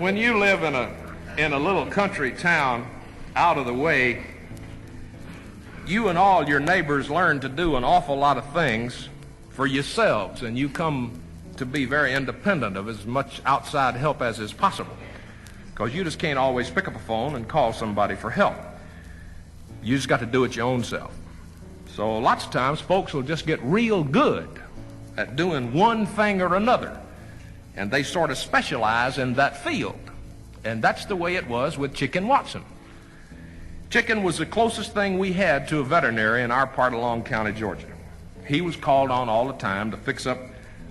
when you live in a little country town out of the way, you and all your neighbors learn to do an awful lot of things for yourselves, and you come to be very independent of as much outside help as is possible, because you just can't always pick up a phone and call somebody for help. You just got to do it your own self. So lots of times folks will just get real good at doing one thing or another, and they sort of specialize in that field. And that's the way it was with Chicken Watson. Chicken was the closest thing we had to a veterinary in our part of Long County, Georgia. He was called on all the time to fix up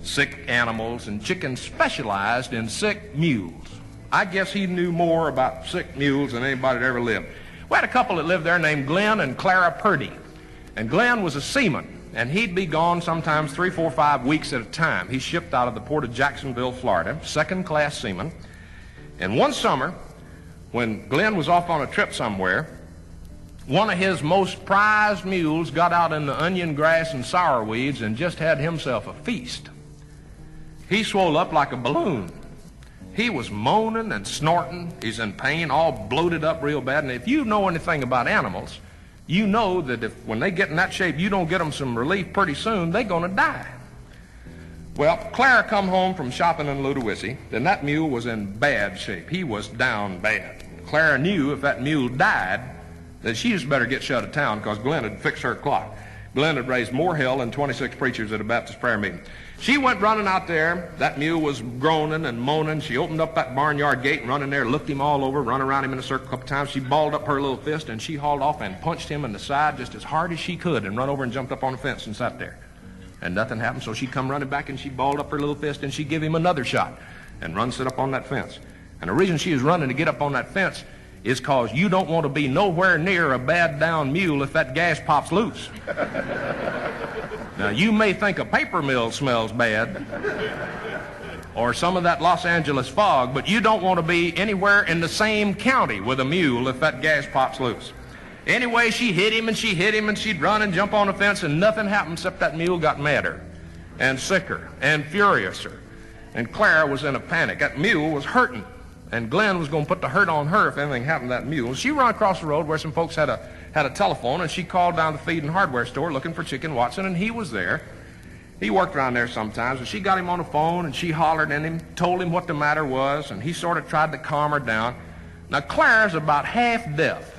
sick animals, and Chicken specialized in sick mules. I guess he knew more about sick mules than anybody that ever lived. We had a couple that lived there named Glenn and Clara Purdy. And Glenn was a seaman, and he'd be gone sometimes 3, 4, 5 weeks at a time. He shipped out of the port of Jacksonville, Florida, second-class seaman. And one summer, when Glenn was off on a trip somewhere, one of his most prized mules got out in the onion grass and sour weeds and just had himself a feast. He swole up like a balloon. He was moaning and snorting. He's in pain, all bloated up real bad. And if you know anything about animals, you know that if when they get in that shape, you don't get them some relief pretty soon, they're going to die. Well, Clara come home from shopping in Ludowici, and that mule was in bad shape. He was down bad. Clara knew if that mule died, that she just better get shut of town, because Glenn had fixed her clock. Glenn had raised more hell than 26 preachers at a Baptist prayer meeting. She went running out there. That mule was groaning and moaning. She opened up that barnyard gate and run in there, looked him all over, run around him in a circle a couple times. She balled up her little fist, and she hauled off and punched him in the side just as hard as she could and run over and jumped up on the fence and sat there. And nothing happened, so she come running back, and she balled up her little fist, and she give him another shot and run sit up on that fence. And the reason she was running to get up on that fence is because you don't want to be nowhere near a bad down mule if that gas pops loose. Now, you may think a paper mill smells bad or some of that Los Angeles fog, but you don't want to be anywhere in the same county with a mule if that gas pops loose. Anyway, she hit him, and she'd run and jump on the fence, and nothing happened except that mule got madder and sicker and furiouser. And Clara was in a panic. That mule was hurting, and Glenn was going to put the hurt on her if anything happened to that mule. She ran across the road where some folks had a telephone, and she called down the feed and hardware store looking for Chicken Watson, and he was there. He worked around there sometimes, and she got him on the phone, and she hollered at him, told him what the matter was, and he sort of tried to calm her down. Now, Clara's about half deaf,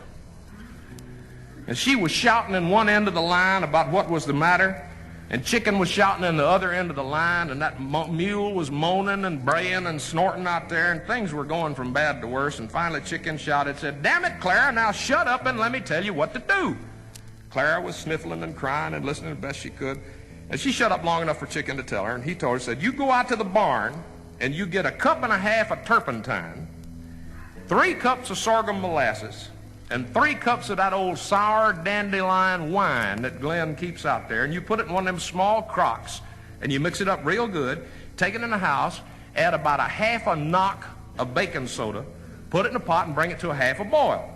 and she was shouting in one end of the line about what was the matter, and Chicken was shouting in the other end of the line, and that mule was moaning and braying and snorting out there, and things were going from bad to worse. And finally Chicken shouted, said, "Damn it, Clara, now shut up and let me tell you what to do." Clara was sniffling and crying and listening the best she could, and she shut up long enough for Chicken to tell her, and he told her, said, "You go out to the barn and you get 1.5 cups of turpentine, 3 cups of sorghum molasses, and 3 cups of that old sour dandelion wine that Glenn keeps out there, and you put it in one of them small crocks, and you mix it up real good, take it in the house, add about 1/2 knock of baking soda, put it in a pot and bring it to a 1/2 boil.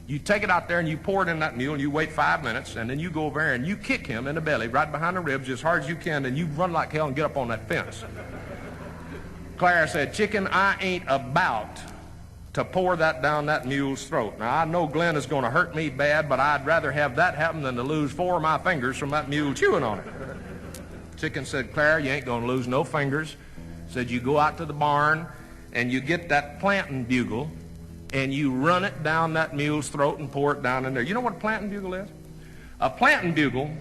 You take it out there and you pour it in that mule, and you wait 5 minutes, and then you go over there and you kick him in the belly, right behind the ribs, as hard as you can, and you run like hell and get up on that fence." Clara said, "Chicken, I ain't about to pour that down that mule's throat. Now, I know Glenn is going to hurt me bad, but I'd rather have that happen than to lose 4 of my fingers from that mule chewing on it." Chicken said, "Clara, you ain't going to lose no fingers." Said, "You go out to the barn and you get that planting bugle and you run it down that mule's throat and pour it down in there." You know what a planting bugle is? A planting bugle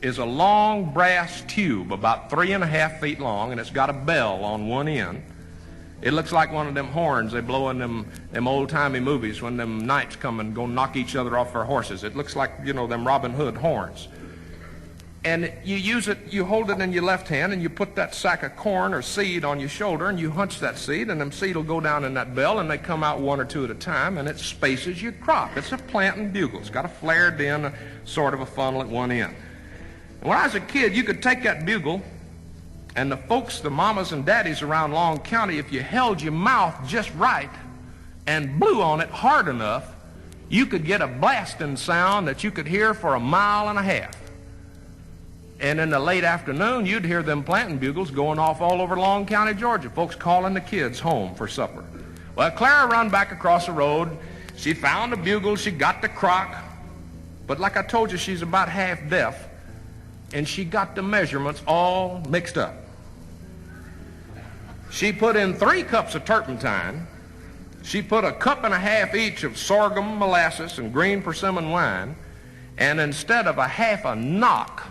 is a long brass tube about 3.5 feet long, and it's got a bell on one end. It looks like one of them horns they blow in them old-timey movies when them knights come and go knock each other off their horses. It looks like, you know, them Robin Hood horns. And you use it, you hold it in your left hand, and you put that sack of corn or seed on your shoulder, and you hunch that seed, and them seed will go down in that bell, and they come out 1 or 2 at a time, and it spaces your crop. It's a planting bugle. It's got a flared in, sort of a funnel at one end. And when I was a kid, you could take that bugle, and the folks, the mamas and daddies around Long County, if you held your mouth just right and blew on it hard enough, you could get a blasting sound that you could hear for 1.5 miles. And in the late afternoon, you'd hear them planting bugles going off all over Long County, Georgia, folks calling the kids home for supper. Well, Clara run back across the road. She found the bugle. She got the crock. But like I told you, she's about half deaf. And she got the measurements all mixed up. She put in 3 cups of turpentine. She put a cup and a half each of sorghum molasses and green persimmon wine. And instead of a half a knock,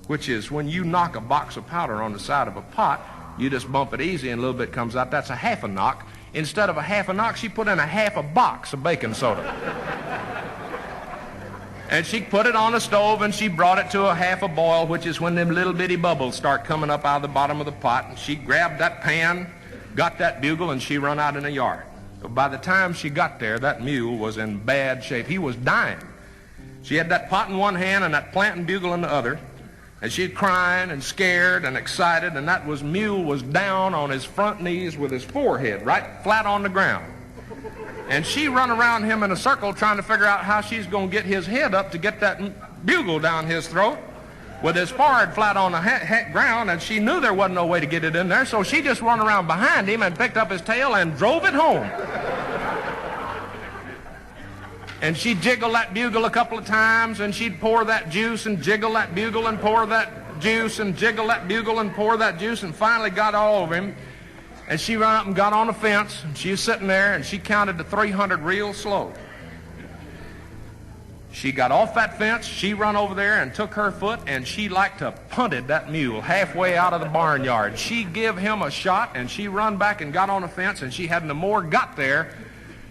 which is when you knock a box of powder on the side of a pot, you just bump it easy and a little bit comes out. That's a half a knock. Instead of a half a knock, she put in a half a box of baking soda. And she put it on the stove and she brought it to a half a boil, which is when them little bitty bubbles start coming up out of the bottom of the pot. And she grabbed that pan, got that bugle, and she run out in the yard. But by the time she got there, that mule was in bad shape. He was dying. She had that pot in one hand and that planting bugle in the other. And she's crying and scared and excited, and that mule was down on his front knees with his forehead right flat on the ground. And she run around him in a circle trying to figure out how she's going to get his head up to get that bugle down his throat with his forehead flat on the ground, and she knew there wasn't no way to get it in there, so she just run around behind him and picked up his tail and drove it home. And she'd jiggle that bugle a couple of times, and she'd pour that juice and jiggle that bugle and pour that juice and jiggle that bugle and pour that juice, and finally got all of him. And she ran up and got on the fence, and she was sitting there, and she counted to 300 real slow. She got off that fence, she run over there and took her foot, and she like to punted that mule halfway out of the barnyard. She give him a shot, and she run back and got on the fence, and she hadn't no more got there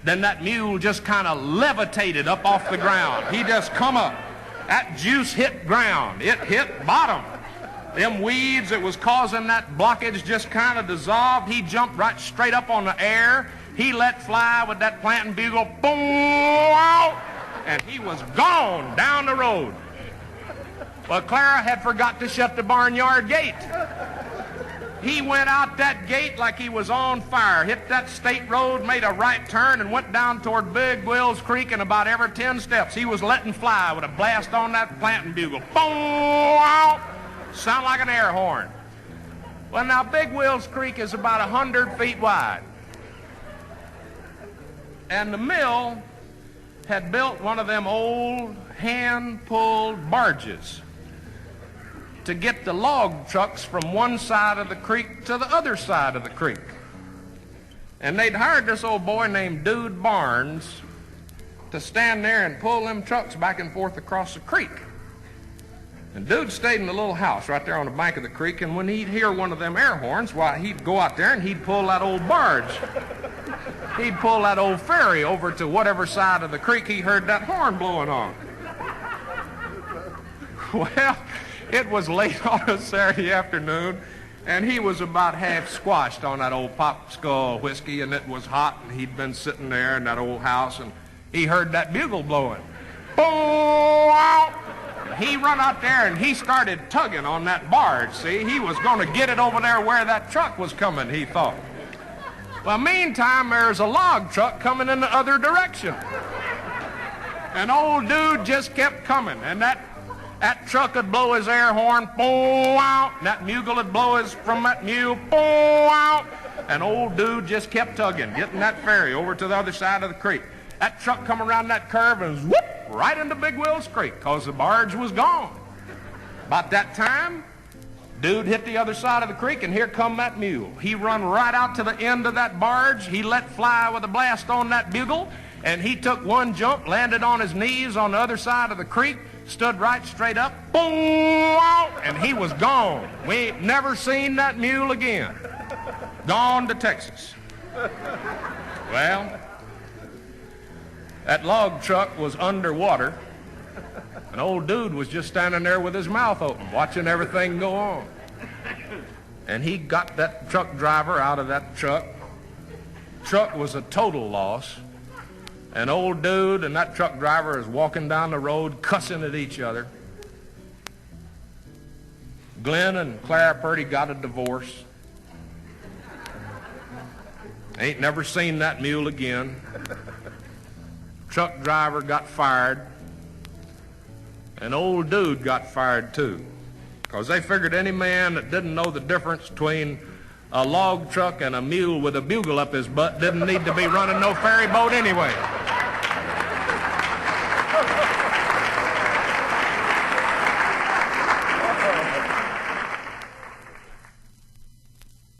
than that mule just kind of levitated up off the ground. He just come up. That juice hit ground. It hit bottom. Them weeds that was causing that blockage just kind of dissolved. He jumped right straight up on the air. He let fly with that planting bugle. Boom! And he was gone down the road. Well, Clara had forgot to shut the barnyard gate. He went out that gate like he was on fire, hit that state road, made a right turn, and went down toward Big Will's Creek, and about every 10 steps he was letting fly with a blast on that planting bugle. Boom! Sound like an air horn. Well, now, Big Will's Creek is about 100 feet wide. And the mill had built one of them old hand-pulled barges to get the log trucks from one side of the creek to the other side of the creek. And they'd hired this old boy named Dude Barnes to stand there and pull them trucks back and forth across the creek. And Dude stayed in the little house right there on the bank of the creek, and when he'd hear one of them air horns, why, he'd go out there and he'd pull that old barge. He'd pull that old ferry over to whatever side of the creek he heard that horn blowing on. Well, it was late on a Saturday afternoon, and he was about half squashed on that old pop skull whiskey, and it was hot, and he'd been sitting there in that old house, and he heard that bugle blowing. Boom! He run out there, and he started tugging on that barge, see? He was going to get it over there where that truck was coming, he thought. Well, meantime, there's a log truck coming in the other direction. And old Dude just kept coming, and that truck would blow his air horn, boom, out, and that bugle would blow from that mule, boom, out, and old Dude just kept tugging, getting that ferry over to the other side of the creek. That truck come around that curve and whoop, right into Big Will's Creek, because the barge was gone. About that time, Dude hit the other side of the creek, and here come that mule. He run right out to the end of that barge. He let fly with a blast on that bugle, and he took one jump, landed on his knees on the other side of the creek, stood right straight up, boom, and he was gone. We ain't never seen that mule again. Gone to Texas. Well, that log truck was underwater, and old Dude was just standing there with his mouth open, watching everything go on. And he got that truck driver out of that truck. Truck was a total loss. And old Dude and that truck driver is walking down the road cussing at each other. Glenn and Clara Purdy got a divorce. Ain't never seen that mule again. Truck driver got fired. And old Dude got fired too. Because they figured any man that didn't know the difference between a log truck and a mule with a bugle up his butt didn't need to be running no ferry boat anyway.